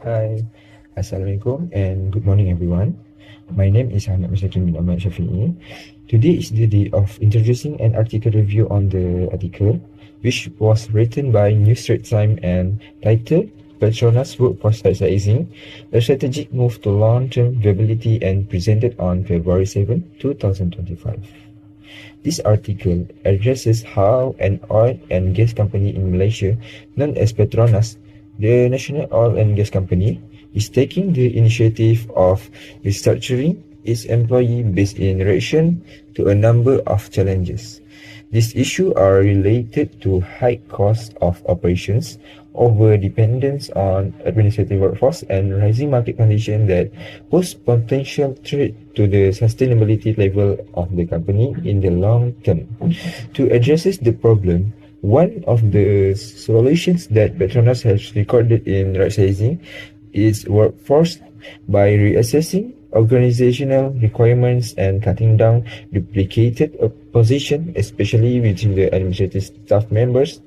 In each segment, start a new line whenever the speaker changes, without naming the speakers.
Hi, Assalamualaikum and good morning everyone. My name is Ahmad Masakin bin Ahmad Shafi'i. Today is the day of introducing an article review on the article, which was written by New Straits Times and titled Petronas Workforce Rightsizing, a strategic move to long-term viability and presented on February 7, 2025. This article addresses how an oil and gas company in Malaysia, known as Petronas, the national oil and gas company, is taking the initiative of restructuring its employee base in reaction to a number of challenges. These issues are related to high cost of operations, over-dependence on administrative workforce, and rising market conditions that pose potential threat to the sustainability level of the company in the long term. To address the problem, one of the solutions that Petronas has recorded in rightsizing its workforce by reassessing organizational requirements and cutting down duplicated position, especially within the administrative staff members.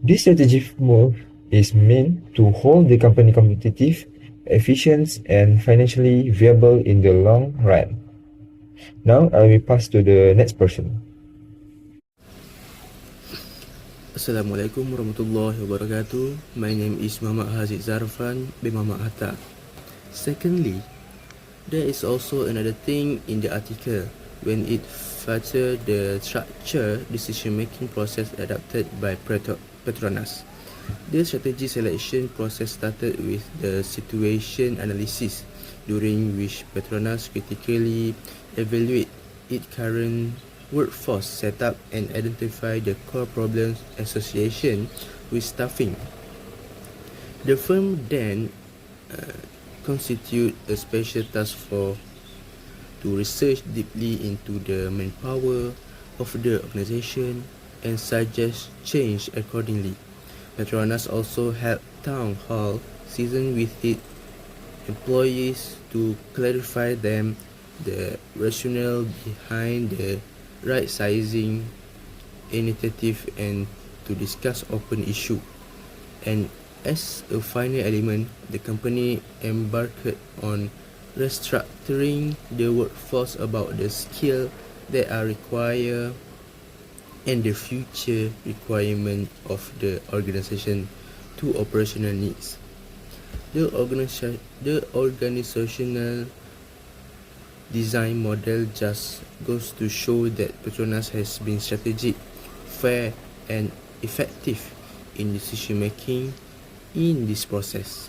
This strategic move is meant to hold the company competitive, efficient, and financially viable in the long run. Now I will pass to the next person.
Assalamualaikum warahmatullahi wabarakatuh. My name is Muhammad Haziq Zarfan bin Muhammad Hatta. Secondly, there is also another thing in the article when it features the structure decision-making process adopted by Petronas. The strategy selection process started with the situation analysis, during which Petronas critically evaluate its current workforce setup and identify the core problems association with staffing. The firm then constitute a special task force to research deeply into the manpower of the organization and suggest change accordingly. Petronas also held town hall season with its employees to clarify them the rationale behind the right-sizing initiative and to discuss open issue. And as a final element, the company embarked on restructuring the workforce about the skill that are required and the future requirement of the organization to operational needs. The organizational design model just goes to show that Petronas has been strategic, fair, and effective in decision making in this process.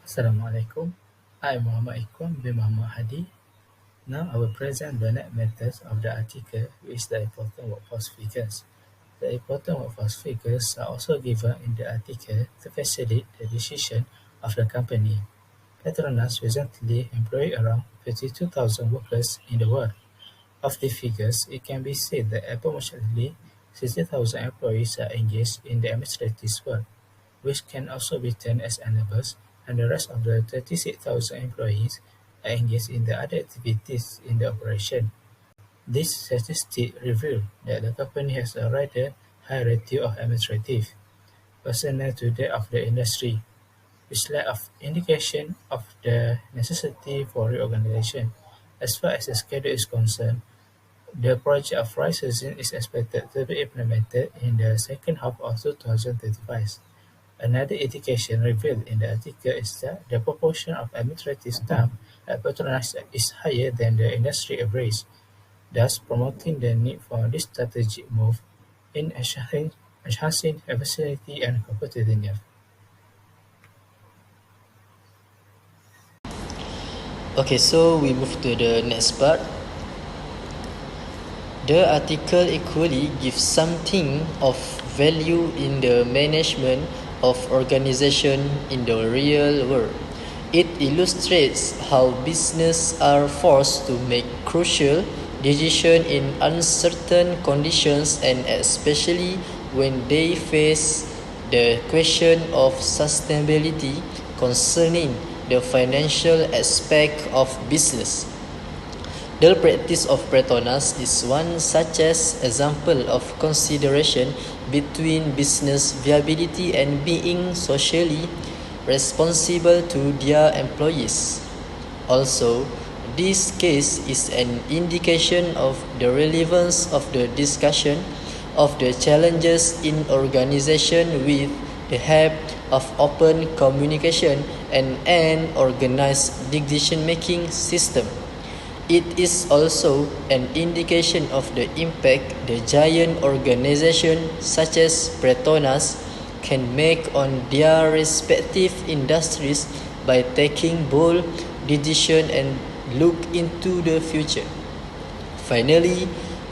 Assalamualaikum. I'm Muhammad Ikram bin Muhammad Hadi. Now I will present the net matters of the article, which is the important workforce figures. The important workforce figures are also given in the article to facilitate the decision of the company. Petronas recently employed around 52,000 workers in the world. Of the figures, it can be said that approximately 60,000 employees are engaged in the administrative work, which can also be termed as enablers, and the rest of the 36,000 employees are engaged in the other activities in the operation. This statistic reveals that the company has a rather high ratio of administrative personnel to that of the industry, which lack of indication of the necessity for reorganization. As far as the schedule is concerned, the project of rightsizing is expected to be implemented in the second half of 2025. Another indication revealed in the article is that the proportion of administrative staff at Petronas is higher than the industry average, thus promoting the need for this strategic move in enhancing efficiency and competitiveness.
Okay, so we move to the next part. The article equally gives something of value in the management of organization in the real world. It illustrates how business are forced to make crucial decisions in uncertain conditions, and especially when they face the question of sustainability concerning the financial aspect of business. The practice of Petronas is one such as example of consideration between business viability and being socially responsible to their employees. Also, this case is an indication of the relevance of the discussion of the challenges in organization with the help of open communication and an organized decision-making system. It is also an indication of the impact the giant organizations such as Petronas can make on their respective industries by taking bold decisions and look into the future. Finally,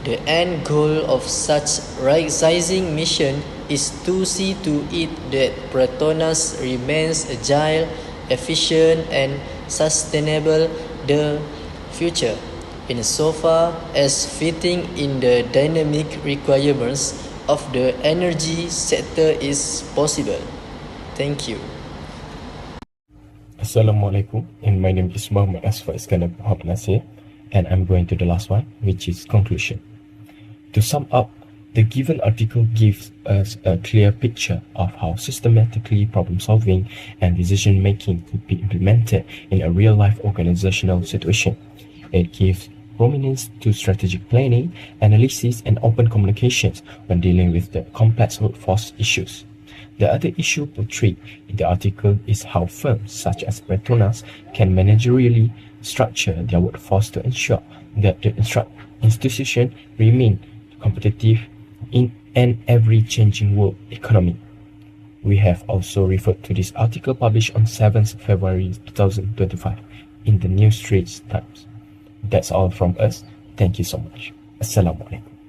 the end goal of such rightsizing mission is to see to it that Petronas remains agile, efficient, and sustainable the future, insofar as fitting in the dynamic requirements of the energy sector is possible. Thank you.
Assalamualaikum, and my name is Muhammad Asfa Iskandar Nasir, and I'm going to the last one, which is conclusion. To sum up, the given article gives us a clear picture of how systematically problem solving and decision making could be implemented in a real life organizational situation. It gives prominence to strategic planning, analysis, and open communications when dealing with the complex workforce issues. The other issue portrayed in the article is how firms such as Petronas can managerially structure their workforce to ensure that the institution remain competitive in an ever-changing world economy. We have also referred to this article published on 7th February 2025 in the New Straits Times. That's all from us. Thank you so much. Assalamualaikum.